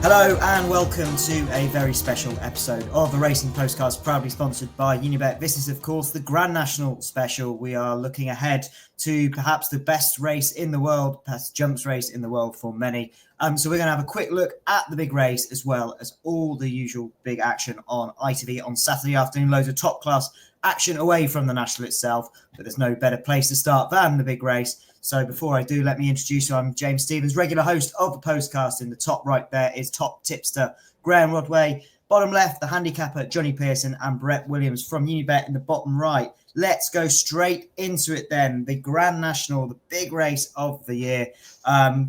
Hello and welcome to a very special episode of the Racing Postcast, proudly sponsored by Unibet. This is, of course, the Grand National special. We are looking ahead to perhaps the best race in the world, best jumps race in the world for many. So we're going to have a quick look at the big race as well as all the usual big action on ITV on Saturday afternoon. Loads of top class action away from the National itself, but there's no better place to start than the big race. So before I do, let me introduce you. I'm James Stevens, regular host of the Postcast. In the top right there is top tipster Graeme Rodway. Bottom left, the handicapper Jonny Pearson and Brett Williams from Unibet in the bottom right. Let's go straight into it then. The Grand National, the big race of the year.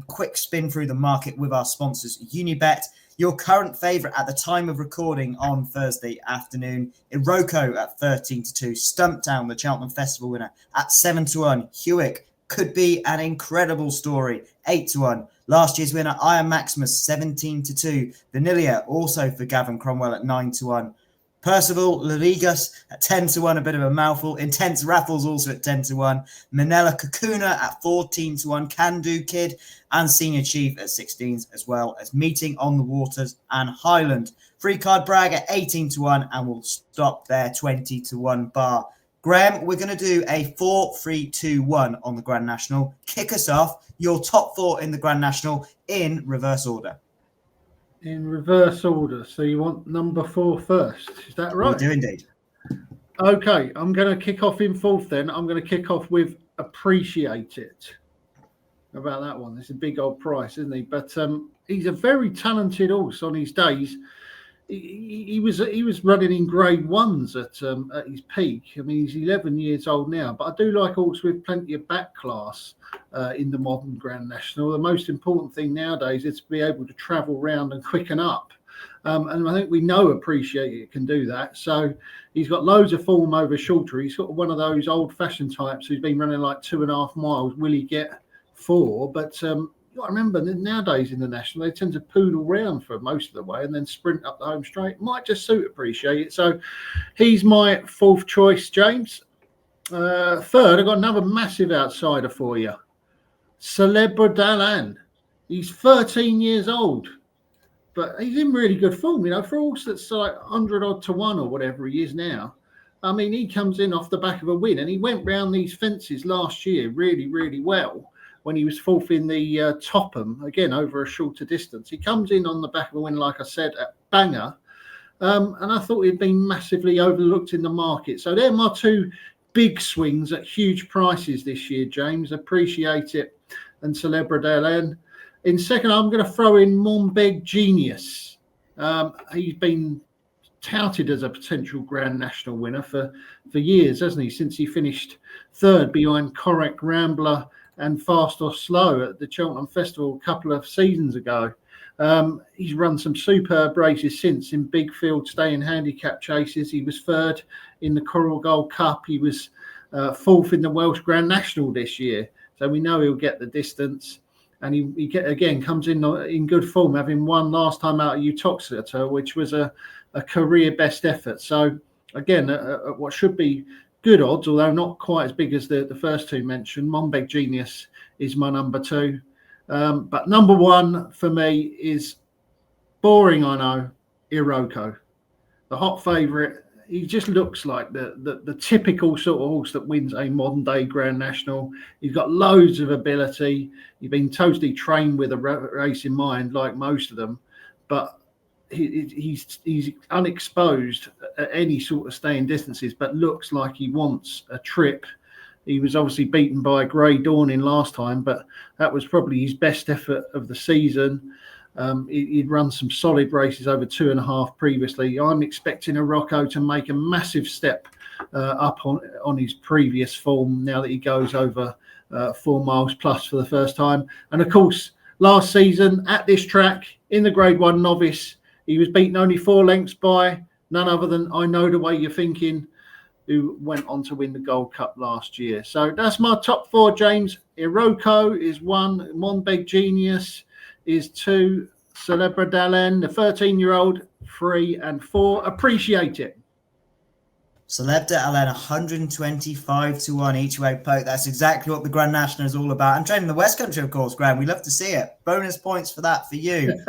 Quick spin through the market with our sponsors, Unibet. Your current favourite at the time of recording on Thursday afternoon, Iroko at 13-2. Stumptown, the Cheltenham Festival winner, at 7-1. Hewick could be an incredible story, 8-1. Last year's winner, Iron Maximus, 17-2. Vanilla, also for Gavin Cromwell at 9-1. Percival Laligas at 10-1, a bit of a mouthful. Intense Raffles also at 10-1. Manila Kakuna at 14-1. Can Do Kid and Senior Chief at 16s, as well as Meeting on the Waters and Highland. Free Card Bragg at 18-1, and we'll stop there, 20-1 bar. Graeme, we're going to do a 4-3-2-1 on the Grand National. Kick us off. Your top four in the Grand National in reverse order. In reverse order. So you want number 4 first. Is that right? We do indeed. Okay, I'm going to kick off in fourth then. I'm going to kick off with Appreciate It. How about that one? It's a big old price, isn't he? But he's a very talented horse on his days. He was running in grade ones at his peak. I mean, he's 11 years old now, but I do like horses with plenty of back class in the modern Grand National. The most important thing nowadays is to be able to travel around and quicken up. And I think we know Appreciate It can do that. So he's got loads of form over shorter. He's sort of one of those old-fashioned types who's been running like 2.5 miles. Will he get 4? But you got to remember that nowadays in the National, they tend to poodle round for most of the way and then sprint up the home straight. Might just suit Appreciate It. So he's my fourth choice, James. Third, I've got another massive outsider for you. Celebra Dalan. He's 13 years old, but he's in really good form, you know, for a horse that's like 100-odd-1 or whatever he is now. I mean, he comes in off the back of a win, and he went round these fences last year really, really well when he was fourth in the Topham, again, over a shorter distance. He comes in on the back of a win, like I said, at Bangor, and I thought he'd been massively overlooked in the market. So they're my two big swings at huge prices this year, James. Appreciate It and Celebra Dalan. In second, I'm going to throw in Monbeg Genius. He's been touted as a potential Grand National winner for years, hasn't he? Since he finished third behind Correct Rambler and Fast or Slow at the Cheltenham Festival a couple of seasons ago. He's run some superb races since in big field staying handicap chases. He was third in the Coral Gold Cup. He was fourth in the Welsh Grand National this year. So we know he'll get the distance. And he again comes in good form, having won last time out at Uttoxeter, which was a career best effort. So again, what should be good odds, although not quite as big as the first two mentioned. Monbeg Genius is my number 2. But number 1 for me is boring, I know, Iroko. The hot favourite. He just looks like the typical sort of horse that wins a modern day Grand National. He's got loads of ability. He's been totally trained with a race in mind, like most of them, but he's unexposed at any sort of staying distances, but looks like he wants a trip. He was obviously beaten by Grey Dawning last time, but that was probably his best effort of the season. He'd run some solid races over 2.5 previously. I'm expecting Iroko to make a massive step up on his previous form now that he goes over 4 miles plus for the first time. And of course, last season at this track in the Grade 1 novice, he was beaten only 4 lengths by none other than I Know the Way You're Thinking, who went on to win the Gold Cup last year. So that's my top 4, James. Iroko is 1, Monbeg Genius is 2, Celebra Dalan, the 13-year-old, 3, and 4. Appreciate It. Celebda Allen 125 to 1 each way poke. That's exactly what the Grand National is all about. And training the West Country, of course, Graeme. We love to see it. Bonus points for that for you.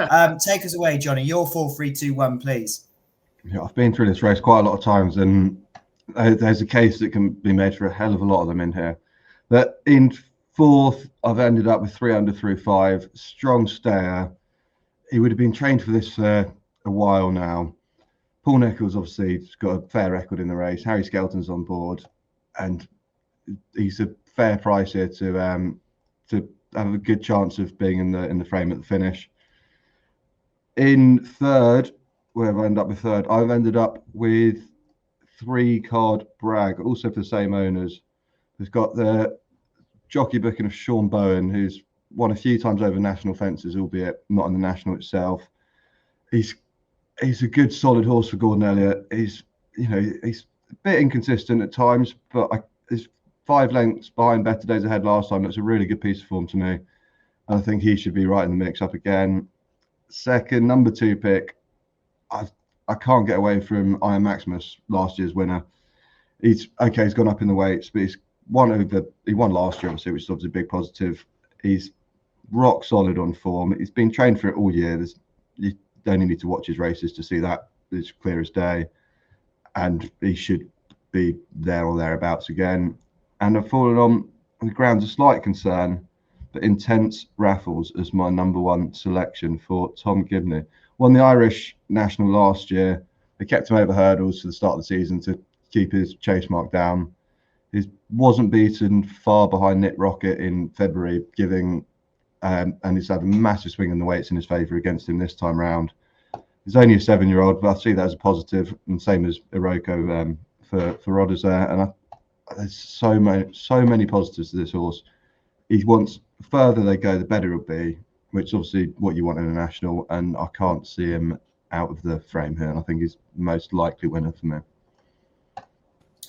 Take us away, Jonny. Your 4-3-2-1, please. Yeah, I've been through this race quite a lot of times, and there's a case that can be made for a hell of a lot of them in here. But in fourth, I've ended up with 3 under through 5. Strong stayer. He would have been trained for this for a while now. Paul Nicholls obviously has got a fair record in the race. Harry Skelton's on board, and he's a fair price here to have a good chance of being in the frame at the finish. In third, where have I ended up with third? I've ended up with 3 Card Bragg, also for the same owners. We've got the jockey booking of Sean Bowen, who's won a few times over national fences, albeit not in the national itself. He's a good, solid horse for Gordon Elliott. He's a bit inconsistent at times, but he's 5 lengths behind Better Days Ahead last time. That's a really good piece of form to me. And I think he should be right in the mix up again. Second, number 2 pick. I can't get away from Iron Maximus, last year's winner. He's gone up in the weights, but he won last year, obviously, which is obviously a big positive. He's rock solid on form. He's been trained for it all year. You only need to watch his races to see that. It's clear as day. And he should be there or thereabouts again. And I've fallen on the ground's a slight concern, but Intense Raffles as my number 1 selection for Tom Gibney. Won the Irish National last year. They kept him over hurdles for the start of the season to keep his chase mark down. He wasn't beaten far behind Nick Rocket in February, and he's had a massive swing in the weights in his favour against him this time round. He's only a 7-year-old, but I see that as a positive, and same as Iroko for Rodders there. And there's so many positives to this horse. He wants further they go, the better it'll be, which is obviously what you want in a national. And I can't see him out of the frame here. And I think he's the most likely winner for me.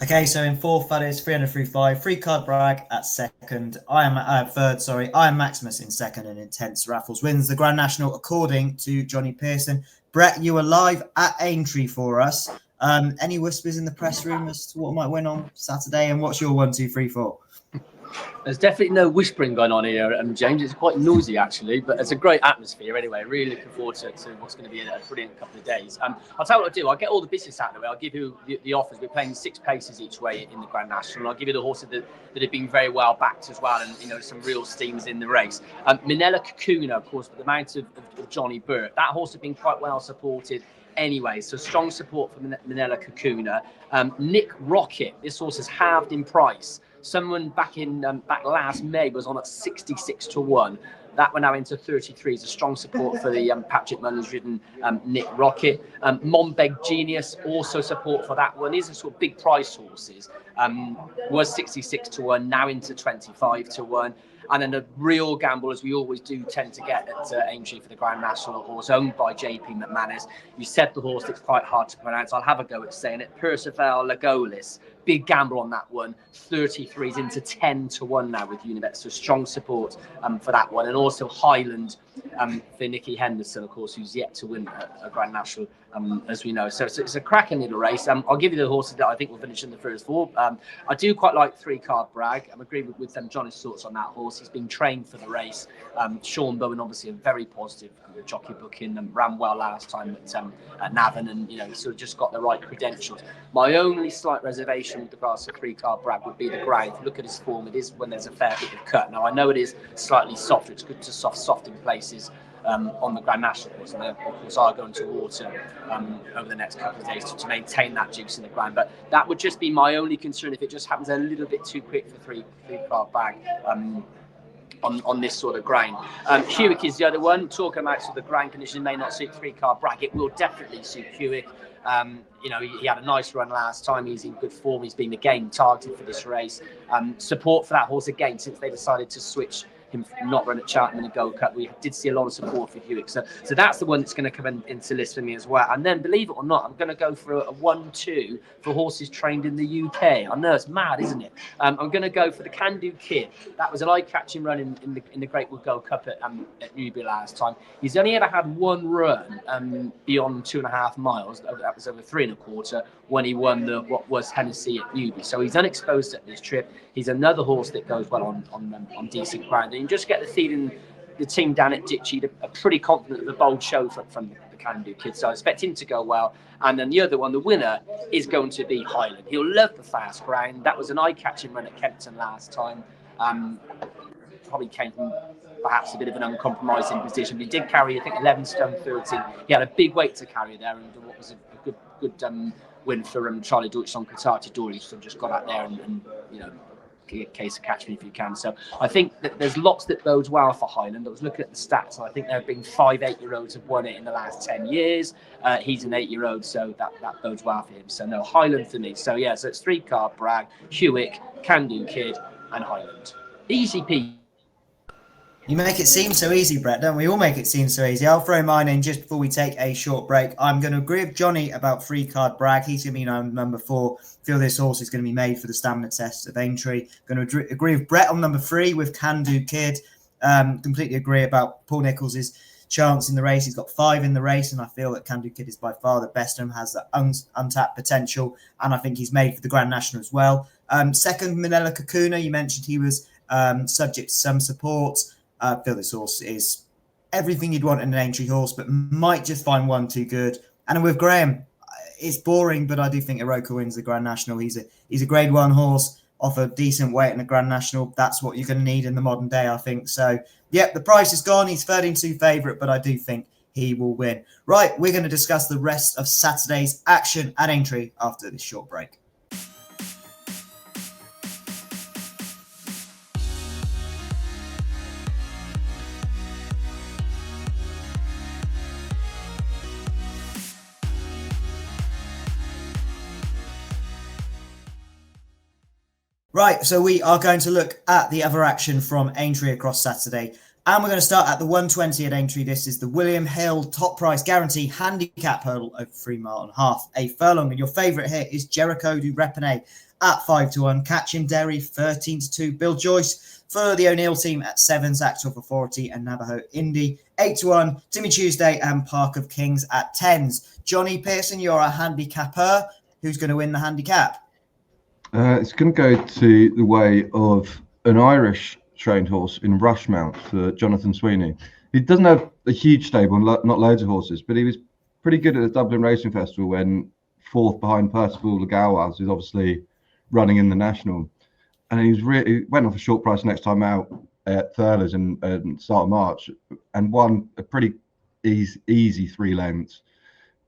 Okay, so in fourth, that is 3 under through 5. 3 Card Bragg at second. Iron Maximus in second, and Intense Raffles wins the Grand National according to Jonny Pearson. Brett, you are live at Aintree for us. Any whispers in the press room as to what might win on Saturday? And what's your 1, 2, 3, 4? There's definitely no whispering going on here, James. It's quite noisy, actually, but it's a great atmosphere anyway. Really looking forward to what's going to be a brilliant couple of days. I'll tell you what I'll do. I'll get all the business out of the way. I'll give you the offers. We're playing 6 paces each way in the Grand National. I'll give you the horses that have been very well backed as well, and some real steams in the race. Minella Kakuna, of course, with the amount of Johnny Burt. That horse has been quite well supported anyway, so strong support for Minella Kakuna. Nick Rocket, this horse has halved in price. Someone back last May was on at 66 to 1. That went now into 33. Is a strong support for the Patrick Mullins ridden Nick Rocket. Monbeg Genius, also support for that one. These are sort of big price horses. Was 66 to 1, now into 25 to 1. And then a real gamble, as we always do tend to get at Aintree for the Grand National, horse owned by JP McManus. You said the horse looks quite hard to pronounce. I'll have a go at saying it. Percival Lagolis. Big gamble on that one. 33 is into 10 to 1 now with Unibet. So strong support for that one. And also Highland for Nicky Henderson, of course, who's yet to win a Grand National, as we know. So it's a cracking little race. I'll give you the horses that I think will finish in the first 4. I do quite like 3 Card Bragg. I'm agreeing with Johnny's thoughts on that horse. He's been trained for the race. Sean Bowen, obviously, a very positive jockey booking. Ran well last time at Navan, and sort of just got the right credentials. My only slight reservation with regards to 3 Card Bragg would be the ground. If you look at his form, it is when there's a fair bit of cut. Now, I know it is slightly soft. It's good to soft in places on the Grand National course, and they, of course, are going to water over the next couple of days to maintain that juice in the ground. But that would just be my only concern if it just happens a little bit too quick for 3 Card Bragg on this sort of ground. Hewick is the other one. Talking about sort of the ground condition may not suit 3 Card Bragg. It will definitely suit Hewick. He had a nice run last time. He's in good form. He's been again targeted for this race. Support for that horse again since they decided to switch him not run at Cheltenham in the Gold Cup. We did see a lot of support for Hewitt. So that's the one that's going to come into list for me as well. And then, believe it or not, I'm going to go for a 1-2 for horses trained in the UK. I know it's mad, isn't it? I'm going to go for the Can Do Kid. That was an eye-catching run in the Great Wood Gold Cup at Newbury last time. He's only ever had one run beyond 2.5 miles. That was over 3.25 when he won what was Hennessy at Newbury. So he's unexposed at this trip. He's another horse that goes well on decent ground. And you just get the feeling the team down at Ditchy are pretty confident of a bold show from the Can Do Kid. So I expect him to go well. And then the other one, the winner, is going to be Highland. He'll love the fast ground. That was an eye-catching run at Kempton last time. Probably came from perhaps a bit of an uncompromising position. But he did carry, I think, 11 stone 13. He had a big weight to carry there, and what was a good win for Charlie Deutsch on Katati Dory. So just got out there and case of catch me if you can. So I think that there's lots that bodes well for Highland. I was looking at the stats, and I think there have been 5 8-year-olds have won it in the last 10 years. He's an 8-year-old, so that bodes well for him. So no, Highland for me. So yeah, so it's 3-card Bragg, Hewitt, Can Do Kid, and Highland. Easy peasy. You make it seem so easy, Brett, don't we? All make it seem so easy. I'll throw mine in just before we take a short break. I'm going to agree with Jonny about 3-card Bragg. He's going to be number 4. Feel this horse is going to be made for the stamina test of Aintree. Going to agree with Brett on number 3 with Can Do Kid. Completely agree about Paul Nicholls' chance in the race. He's got 5 in the race, and I feel that Can Do Kid is by far the best of them, has that untapped potential, and I think he's made for the Grand National as well. Second, Manila Kakuna. You mentioned he was subject to some support. I feel this horse is everything you'd want in an Aintree horse, but might just find one too good. And with Graeme, it's boring, but I do think Iroka wins the Grand National. He's a Grade 1 horse off a decent weight in the Grand National. That's what you're going to need in the modern day, I think. So, yep, the price is gone. He's 13-2 favourite, but I do think he will win. Right, we're going to discuss the rest of Saturday's action at Aintree after this short break. Right, so we are going to look at the other action from Aintree across Saturday. And we're going to start at the 120 at Aintree. This is the William Hill top price guarantee handicap hurdle over 3.5 miles, a furlong. And your favourite here is Jericho du Repene at 5-1. Catch Him Derry 13-2. Bill Joyce for the O'Neill team at 7. Zachtor for 40 and Navajo Indy 8-1. Timmy Tuesday and Park of Kings at 10s. Jonny, Pearson, you're a handicapper. Who's going to win the handicap? It's going to go to the way of an Irish trained horse in Rushmount for Jonathan Sweeney. He doesn't have a huge stable, not loads of horses, but he was pretty good at the Dublin Racing Festival when 4th behind Percival Legawas, who's obviously running in the National. And he went off a short price next time out at Thurles in start of March and won a pretty easy 3 lengths.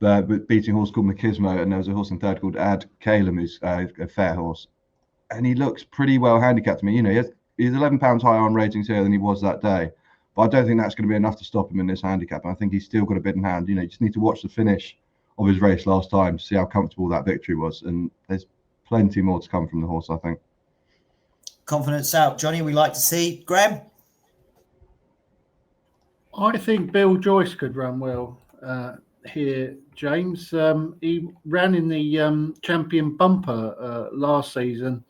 But beating a horse called Machismo, and there was a horse in third called Ad Calum, who's a fair horse, and he looks pretty well handicapped to me. He's £11 higher on ratings here than he was that day, but I don't think that's going to be enough to stop him in this handicap. And I think he's still got a bit in hand. You just need to watch the finish of his race last time to see how comfortable that victory was, and there's plenty more to come from the horse, I think. Confidence out, Jonny. We like to see. Graeme? I think Bill Joyce could run well here, James. He ran in the champion bumper last season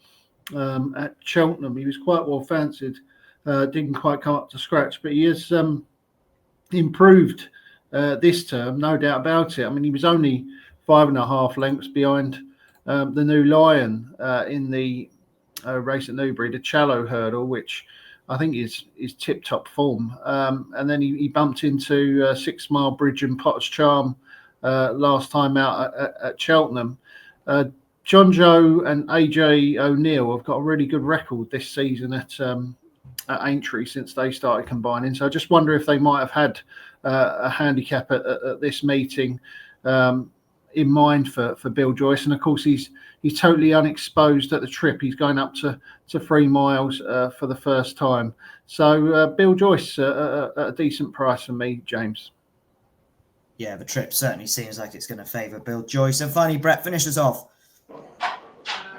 at Cheltenham. He was quite well fancied, didn't quite come up to scratch, but he has improved this term, no doubt about it. I mean, he was only 5.5 lengths behind the New Lion in the race at Newbury, the Challow hurdle, which I think is tip-top form. And then he bumped into 6 Mile Bridge and Potter's Charm last time out at Cheltenham. John Joe and AJ O'Neill have got a really good record this season at Aintree since they started combining. So I just wonder if they might have had a handicap at this meeting in mind for Bill Joyce. And of course, he's totally unexposed at the trip. He's going up to 3 miles for the first time. So Bill Joyce at a decent price for me, James. Yeah, the trip certainly seems like it's going to favour Bill Joyce. And finally, Brett, finish us off.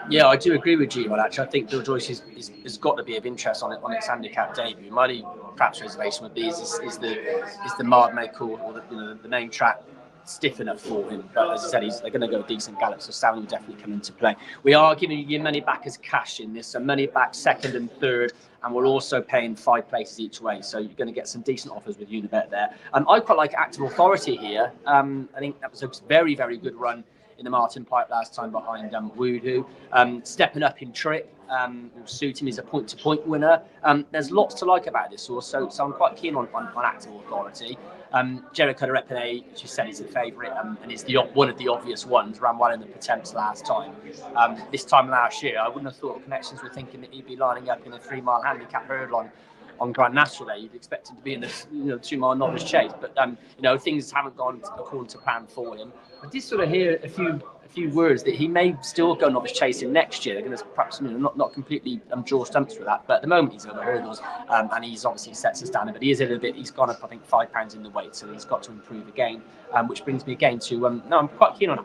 Yeah, I do agree with you. Actually, I think Bill Joyce has got to be of interest on its handicap debut. My only perhaps reservation would be is the Mardmaker or the main track stiff enough for him. But as I said, they're going to go decent gallop, so Stallion will definitely come into play. We are giving you your money back as cash in this, so money back second and third, and we're also paying 5 places each way. So you're going to get some decent offers with Unibet there. I quite like Active Authority here. I think that was a very, very good run in the Martin Pipe last time behind Voodoo. Stepping up in trip will suit him. He's a point-to-point winner. There's lots to like about this horse, so I'm quite keen on Active Authority. Jericho de Repene, as you said, is a favourite, and is one of the obvious ones. Ran well in the Potemps last time. This time last year, I wouldn't have thought Connections were thinking that he'd be lining up in a 3-mile handicap hurdle on Grand National Day. You'd expect him to be in the 2-mile novice chase, but things haven't gone according to plan for him. I did sort of hear a few words that he may still go novice chasing next year. They're going to perhaps not completely draw stumps for that, but at the moment he's over hurdles, and he's obviously sets the standard. But he is a little bit. He's gone up, I think, 5 pounds in the weight, so he's got to improve again. Which brings me again to I'm quite keen on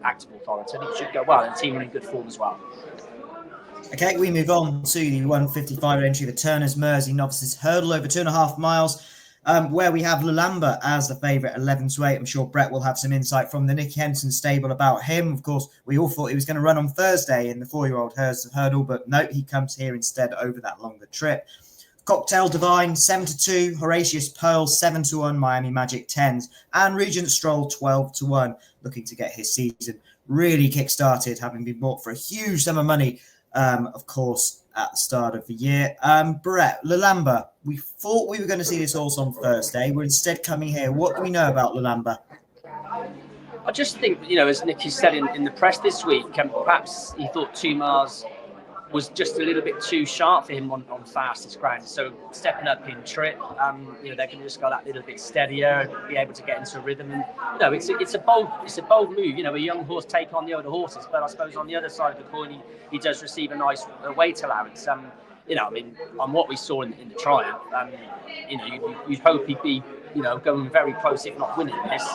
Active Authority. I think it should go well, and the team are in good form as well. Okay, we move on to the 155 entry, the Turner's Mersey Novices Hurdle over 2.5 miles, where we have Lulamba as the favourite, 11 to 8. I'm sure Brett will have some insight from the Nicky Henson stable about him. Of course, we all thought he was going to run on Thursday in the 4-year-old hurdle, but no, he comes here instead over that longer trip. Cocktail Divine, 7 to 2. Horatius Pearl, 7 to 1. Miami Magic, 10s. And Regent Stroll, 12 to 1. Looking to get his season really kick-started, having been bought for a huge sum of money, of course, at the start of the year. Brett, Lulamba, we thought we were going to see this horse on Thursday. We're instead coming here. What do we know about Lulamba? I just think, as Nicky said in the press this week, perhaps he thought 2 miles was just a little bit too sharp for him on fastest ground. So stepping up in trip, they can just go that little bit steadier and be able to get into a rhythm. And it's a bold move. A young horse take on the older horses, but I suppose on the other side of the coin, he does receive a nice weight allowance. On what we saw in the triumph, you'd hope he'd be, going very close, if not winning this.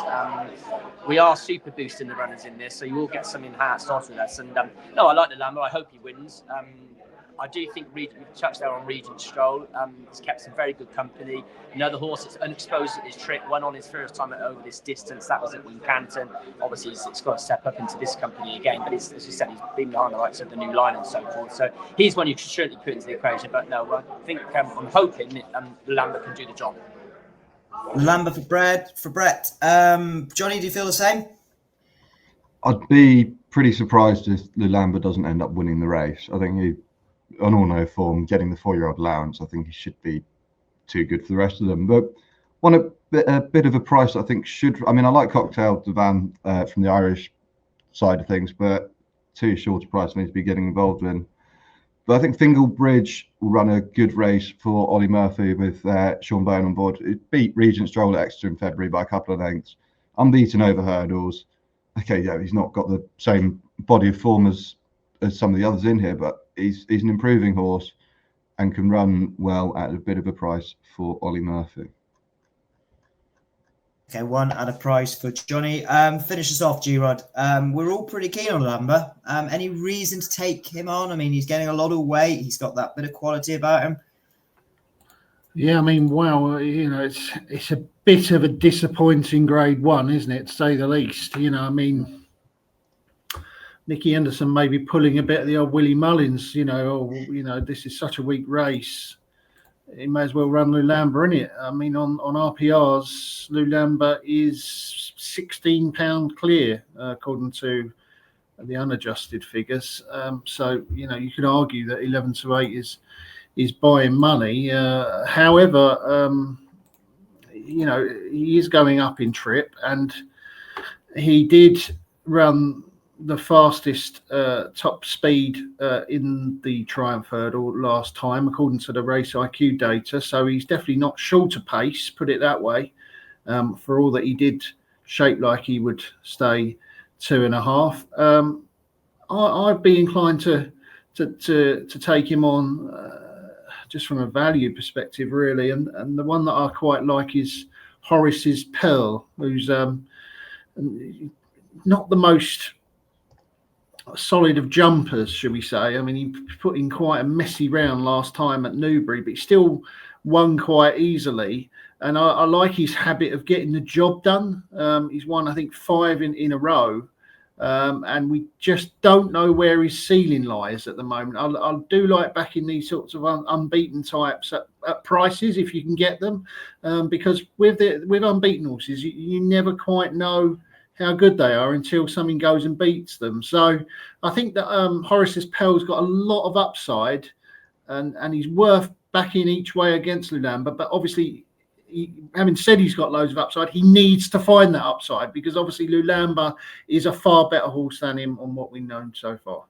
We are super boosting the runners in this, so you will get some enhanced odds with us. And I like the Lamba. I hope he wins. I do think we touched there on Regent Stroll. He's kept some very good company. Another horse that's unexposed at his trip, won on his first time over this distance. That was at Wincanton. Obviously, it's got to step up into this company again. But as you said, he's been behind the likes of the New Line and so forth. So he's one you should certainly put into the equation. But no, I think I'm hoping the Lamba can do the job. Lamba for Brett. Jonny, do you feel the same? I'd be pretty surprised if Lulamba doesn't end up winning the race. I think he, on all no form, getting the 4-year-old allowance, I think he should be too good for the rest of them. But a bit of a price I think should. I like Cocktail Divan from the Irish side of things, but too short a price for me to be getting involved in. But I think Fingal Bridge will run a good race for Ollie Murphy with Sean Byrne on board. It beat Regent Stroll at Exeter in February by a couple of lengths. Unbeaten over hurdles. Okay, yeah, he's not got the same body of form as some of the others in here, but he's an improving horse and can run well at a bit of a price for Ollie Murphy. Okay, one at a price for Jonny. Finish us off, G-Rod. We're all pretty keen on Lamba. Any reason to take him on? He's getting a lot of weight. He's got that bit of quality about him. Yeah, wow, it's a bit of a disappointing grade 1, isn't it, to say the least. Nicky Henderson may be pulling a bit of the old Willie Mullins, this is such a weak race. He may as well run Lulamba, innit? On RPRs, Lulamba is £16 clear, according to the unadjusted figures. So, you could argue that 11 to 8 is buying money. However, he is going up in trip, and he did run the fastest top speed in the Triumph Hurdle last time, according to the Race IQ data. So he's definitely not short of pace, put it that way. For all that he did shape like he would stay 2.5. I'd be inclined to take him on just from a value perspective, really. And the one that I quite like is Horace's Pearl, who's not the most solid of jumpers, should we say. I mean, he put in quite a messy round last time at Newbury, but he still won quite easily. And I like his habit of getting the job done. He's won, I think, 5 in a row. And we just don't know where his ceiling lies at the moment. I do like backing these sorts of unbeaten types at prices if you can get them, because with unbeaten horses, you never quite know how good they are until something goes and beats them. So I think that Horace's Pell's got a lot of upside, and he's worth backing each way against Lulamba. But obviously, having said he's got loads of upside, he needs to find that upside, because obviously Lulamba is a far better horse than him on what we've known so far.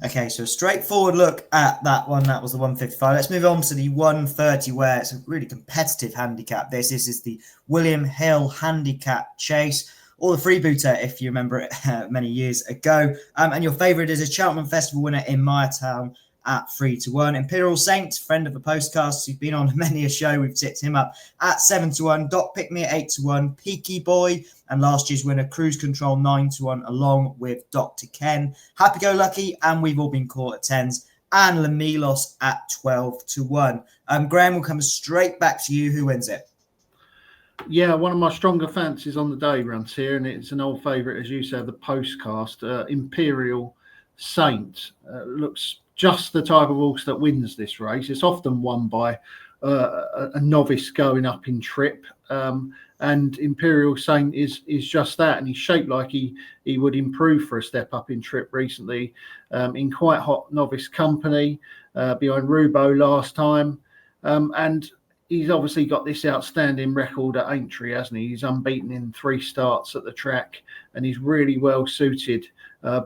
Okay, so a straightforward look at that one. That was the 155. Let's move on to the 130, where it's a really competitive handicap. This is the William Hill Handicap Chase, or the freebooter, if you remember it many years ago. And your favourite is a Cheltenham Festival winner in my town at 3-1. Imperial Saint, friend of the Postcast, who's been on many a show, we've tipped him up at 7-1. Doc picked me at 8-1. Peaky Boy, and last year's winner, Cruise Control, 9-1, along with Dr. Ken. Happy Go Lucky, and we've all been caught at 10s. And Lamilos at 12-1. Graeme, will come straight back to you. Who wins it? Yeah, one of my stronger fancies on the day runs here, and it's an old favourite, as you said, the Postcast. Imperial Saint looks just the type of horse that wins this race. It's often won by a novice going up in trip, and Imperial Saint is just that, and he's shaped like he would improve for a step up in trip recently, in quite hot novice company, behind Rubo last time, and he's obviously got this outstanding record at Aintree, hasn't he? He's unbeaten in 3 starts at the track, and he's really well suited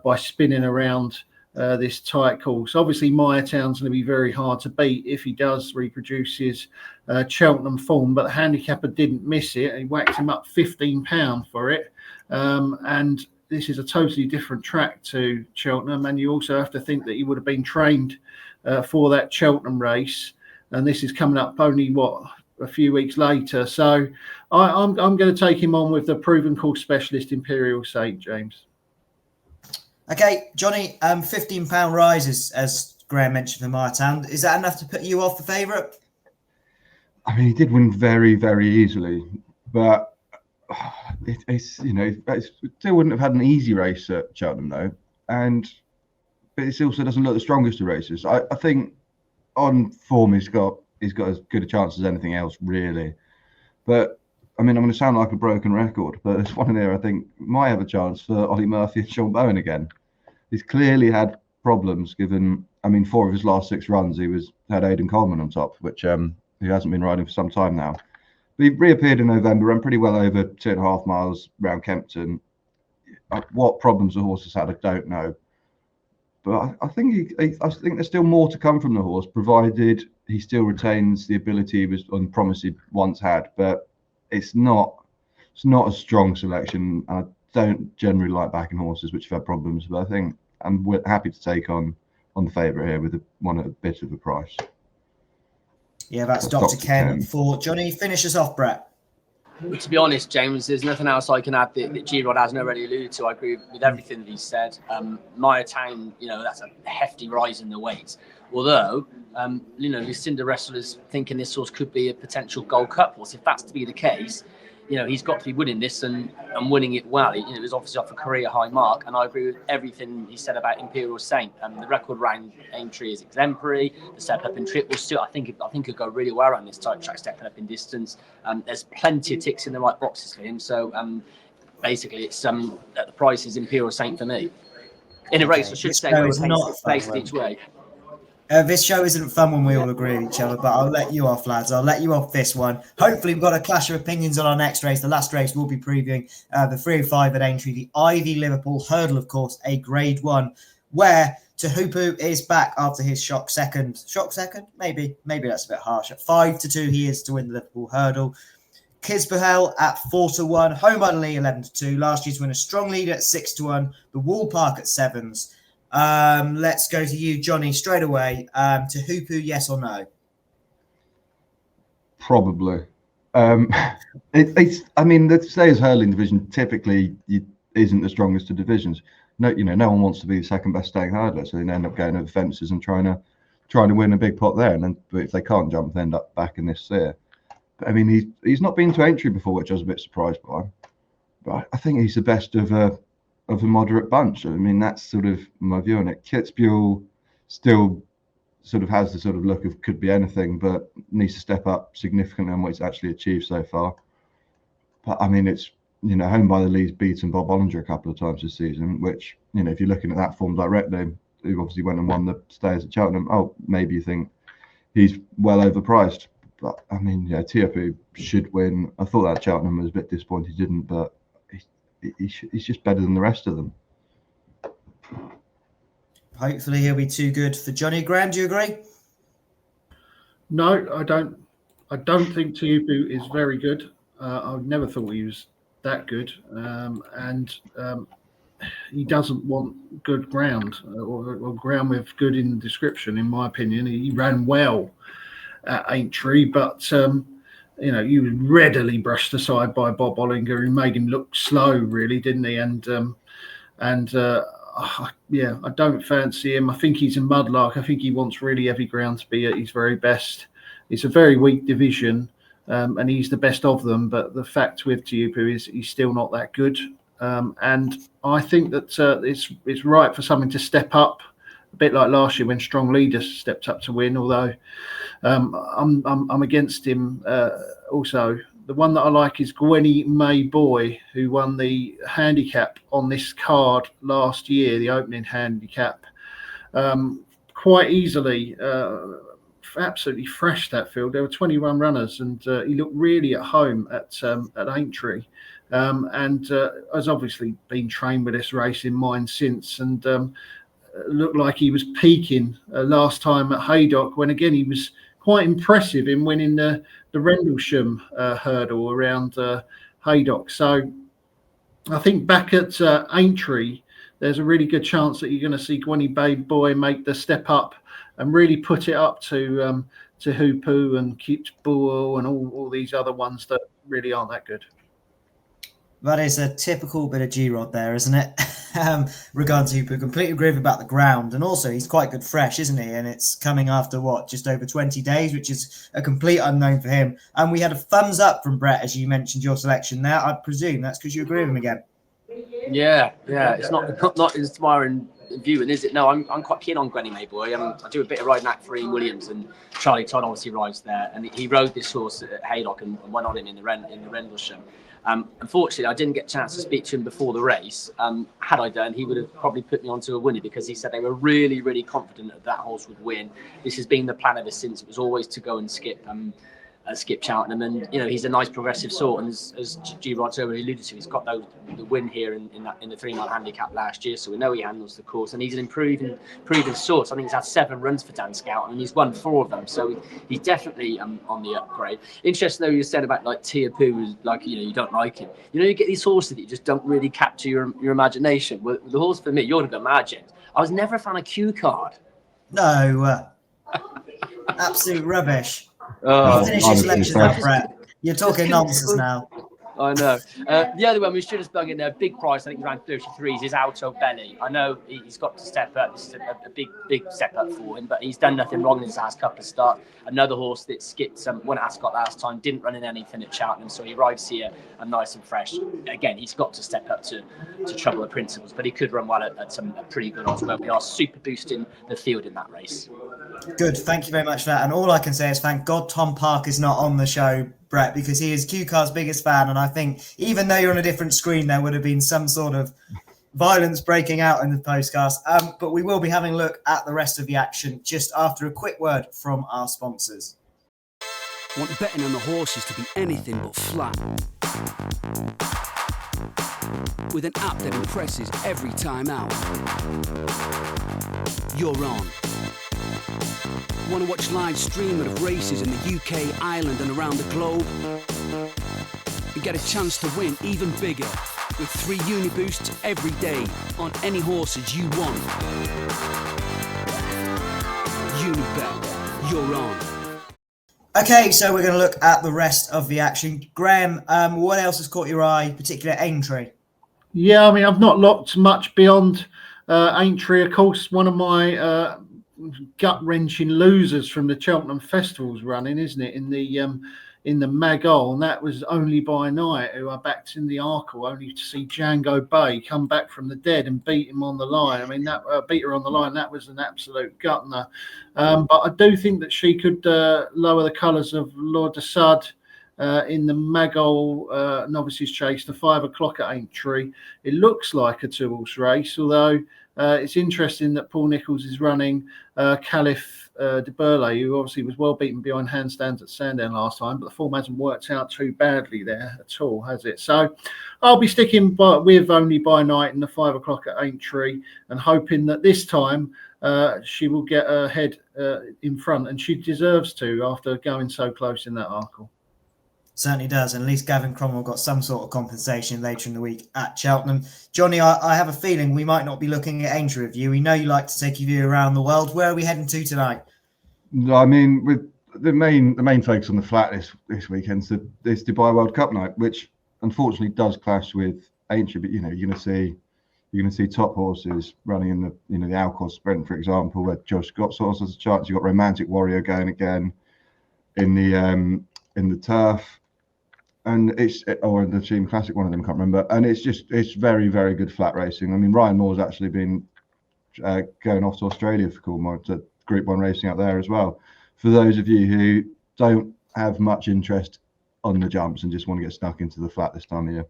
by spinning around this tight course. Obviously, Myertown's going to be very hard to beat if he does reproduce his Cheltenham form, but the handicapper didn't miss it. He whacked him up £15 for it. And this is a totally different track to Cheltenham, and you also have to think that he would have been trained for that Cheltenham race, and this is coming up only, a few weeks later. So I'm going to take him on with the proven course specialist Imperial Saint, James. Okay, Jonny, £15 rise, as Graeme mentioned, for Myertown. Is that enough to put you off the favourite? I mean, he did win very, very easily, but it still wouldn't have had an easy race at Cheltenham, though. But it also doesn't look the strongest of races. I think on form he's got as good a chance as anything else, really. But I mean, I'm going to sound like a broken record, but there's one in there I think might have a chance for Ollie Murphy and Sean Bowen again. He's clearly had problems, given, 4 of his last 6 runs he had Aidan Coleman on top, which he hasn't been riding for some time now. But he reappeared in November, ran pretty well over 2.5 miles around Kempton. What problems the horse has had, I don't know. But I think there's still more to come from the horse, provided he still retains the ability he was on promise he once had. But it's not a strong selection. I don't generally like backing horses which have had problems, but I think I'm happy to take on the favourite here with one at a bit of a price. Yeah, that's Dr. Ken for Jonny. Finish us off, Brett. To be honest, James, there's nothing else I can add that G-Rod hasn't already alluded to. I agree with everything that he said. Myertown, that's a hefty rise in the weight. Although, Lucinda Wrestler's thinking this horse could be a potential Gold Cup horse. If that's to be the case, he's got to be winning this and winning it well. It was obviously off a career high mark, and I agree with everything he said about Imperial Saint. The record round Aintree is exemplary. The step up in trip will still, I think it'll go really well around this type track, stepping up in distance. There's plenty of ticks in the right boxes for him. So basically, it's at the price is Imperial Saint for me. In a race, I should say, where it's not faced each way. This show isn't fun when we all agree with each other, but I'll let you off, lads. I'll let you off this one. Hopefully, we've got a clash of opinions on our next race. The last race we'll be previewing the 305 at Aintree, the Ivy Liverpool Hurdle, of course, a Grade 1, where Tehupu is back after his shock second. Shock second? Maybe that's a bit harsh. At 5-2, he is to win the Liverpool Hurdle. Kisbehel at 4-1. Home Lee 11-2. Last year's winner, strong leader at 6-1. The Wall Park at 7s. Let's go to you, Jonny, straight away. Tehupu, yes or no? Probably. The Stayers hurling division typically isn't the strongest of divisions. no one wants to be the second best staying hurdler, so they end up going over fences and trying to win a big pot there, and then but if they can't jump, they end up back in this there. But I mean, he's not been to Aintree before, which I was a bit surprised by. But I think he's the best of a moderate bunch. I mean, that's sort of my view on it. Kitzbühel still sort of has the sort of look of could be anything, but needs to step up significantly on what he's actually achieved so far. But I mean, it's, home by the leads, beaten Bob Ollinger a couple of times this season, which, if you're looking at that form directly, who obviously went and won the Stayers at Cheltenham, maybe you think he's well overpriced. But I mean, Tiapu should win. I thought that Cheltenham was a bit disappointed he didn't, but he's just better than the rest of them. Hopefully he'll be too good for Jonny. Graeme, do you agree? No, I don't. I don't think Tiapu is very good. I never thought he was that good, and he doesn't want good ground or ground with good in the description. In my opinion, he ran well at Aintree, but he was readily brushed aside by Bob Ollinger, who made him look slow, really, didn't he? I don't fancy him. I think he's a mudlark. I think he wants really heavy ground to be at his very best. It's a very weak division, and he's the best of them. But the fact with Tiapu is he's still not that good. And I think that it's right for something to step up, a bit like last year when Strong Leaders stepped up to win. Although I'm against him also. The one that I like is Gwenny May Boy, who won the handicap on this card last year, the opening handicap, quite easily. Absolutely thrashed that field. There were 21 runners, and he looked really at home at Aintree, and has obviously been trained with this race in mind since, and looked like he was peaking last time at Haydock, when again he was quite impressive in winning the Rendlesham hurdle around Haydock. So I think back at Aintree, there's a really good chance that you're going to see Gwenny Bay Boy make the step up and really put it up to Hupu and Kitzbühel and all these other ones that really aren't that good. That is a typical bit of G-Rod there, isn't it? Regarding to Hupu, completely agree about the ground. And also, he's quite good fresh, isn't he? And it's coming after, just over 20 days, which is a complete unknown for him. And we had a thumbs up from Brett, as you mentioned your selection there. I presume that's because you agree with him again. Yeah. It's not inspiring viewing, is it? No, I'm quite keen on Gwenny Mayboy. I do a bit of riding at for Ian Williams, and Charlie Todd obviously rides there. And he rode this horse at Haydock and went on him in the Rendlesham. Unfortunately, I didn't get a chance to speak to him before the race. Had I done, he would have probably put me onto a winner, because he said they were really, really confident that horse would win. This has been the plan ever since. It was always to go and skip Cheltenham, and he's a nice progressive sort, and as G. Rod's already alluded to, he's got the win here in the 3-mile handicap last year, so we know he handles the course, and he's an improving sort. I think he's had 7 runs for Dan Scout, and he's won 4 of them, so he's definitely on the upgrade. Interesting though, you said about like Tiapu, like you don't like him. You get these horses that you just don't really capture your imagination. Well, the horse for me, you're gonna imagine. I was never a fan of Q Card. No, absolute rubbish. Finish your selection now, Brett. You're talking nonsense now. I know. The other one we should have slung in there, big price, I think around 33s, is Alto Belly. I know he's got to step up. This is a big step up for him, but he's done nothing wrong in his last couple of starts. Another horse that skipped won at Ascot last time, didn't run in anything at Cheltenham, so he arrives here and nice and fresh. Again, he's got to step up to trouble the principles, but he could run well at some pretty good odds. Well, we are super boosting the field in that race. Good, thank you very much for that. And all I can say is thank God Tom Parker's not on the show, Brett, because he is Q-Card's biggest fan, and I think even though you're on a different screen, there would have been some sort of violence breaking out in the postcast. But we will be having a look at the rest of the action just after a quick word from our sponsors. Want betting on the horses to be anything but flat? With an app that impresses every time out. You're on. Want to watch live streaming of races in the UK, Ireland and around the globe? And get a chance to win even bigger with 3 Uniboosts every day on any horses you want. Unibet, you're on. Okay, so we're going to look at the rest of the action. Graeme, what else has caught your eye, particularly Aintree? Yeah, I mean, I've not looked much beyond Aintree. Of course, one of my gut-wrenching losers from the Cheltenham Festival's running, isn't it, in the Magol, and that was Only by Night, who I backed in the Arkle, only to see Django Bay come back from the dead and beat him on the line. I mean, that beat her on the line. That was an absolute gutner. But I do think that she could lower the colours of Lord de Sud in the Magol Novices Chase to 5 o'clock at Aintree. It looks like a 2-horse race, although it's interesting that Paul Nicholls is running Caliph de Burley, who obviously was well beaten behind handstands at Sandown last time, but the form hasn't worked out too badly there at all, has it? So I'll be sticking with Only by Night in the 5 o'clock at Aintree and hoping that this time she will get her head in front, and she deserves to after going so close in that Arkle. Certainly does, and at least Gavin Cromwell got some sort of compensation later in the week at Cheltenham. Jonny, I have a feeling we might not be looking at Aintree with you. We know you like to take your view around the world. Where are we heading to tonight? I mean, with the main focus on the flat this weekend is this Dubai World Cup night, which unfortunately does clash with Aintree. But you're going to see top horses running in the the Alcor Sprint, for example, where Josh Scott sort of has a chance. You've got Romantic Warrior going again in the Turf. And or the Team Classic, one of them, can't remember. And it's very, very good flat racing. I mean, Ryan Moore's actually been going off to Australia for Coolmore to Group 1 racing out there as well. For those of you who don't have much interest on the jumps and just want to get stuck into the flat this time of year.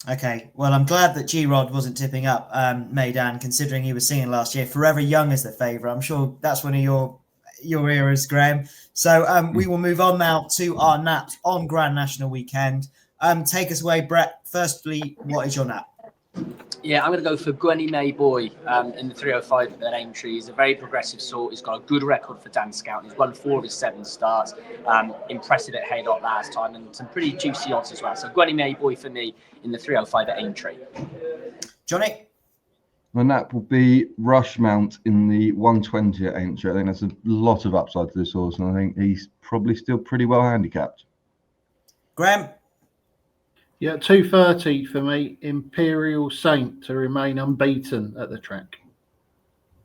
Okay, well, I'm glad that G-Rod wasn't tipping up Meydan, considering he was singing last year, Forever Young is the favourite. I'm sure that's one of your eras, Graeme. So we will move on now to our naps on Grand National weekend. Take us away, Brett. Firstly, what is your nap? Yeah, I'm going to go for Gwenny Mayboy in the 305 at Aintree. He's a very progressive sort. He's got a good record for Dan Scout. He's won 4 of his 7 starts. Impressive at Haydock last time, and some pretty juicy odds as well. So Gwenny Mayboy for me in the 305 at Aintree. Jonny? My nap will be Rushmount in the 120 at Aintree. I think there's a lot of upside to this horse, and I think he's probably still pretty well handicapped. Graeme? Yeah, 230 for me, Imperial Saint to remain unbeaten at the track.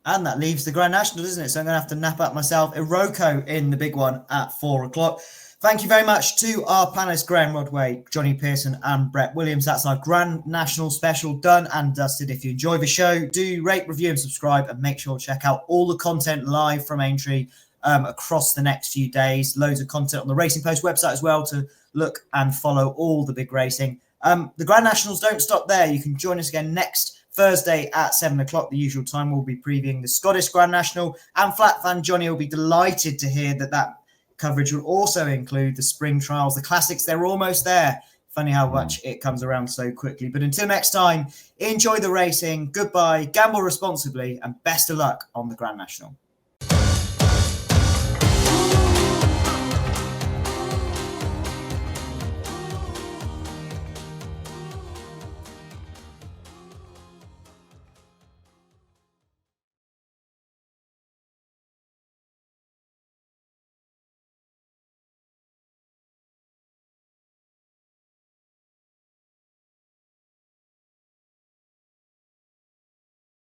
And that leaves the Grand National, doesn't it? So I'm going to have to nap up myself. Iroko in the big one at 4 o'clock. Thank you very much to our panelists, Graeme Rodway, Jonny Pearson and Brett Williams. That's our Grand National special done and dusted. If you enjoy the show, do rate, review and subscribe, and make sure to check out all the content live from Aintree across the next few days. Loads of content on the Racing Post website as well to look and follow all the big racing. The Grand Nationals don't stop there. You can join us again next Thursday at 7 o'clock, the usual time. We'll be previewing the Scottish Grand National, and Flat Fan Jonny will be delighted to hear that coverage will also include the spring trials, the classics. They're almost there. Funny how much it comes around so quickly. But until next time, enjoy the racing. Goodbye, gamble responsibly, and best of luck on the Grand National.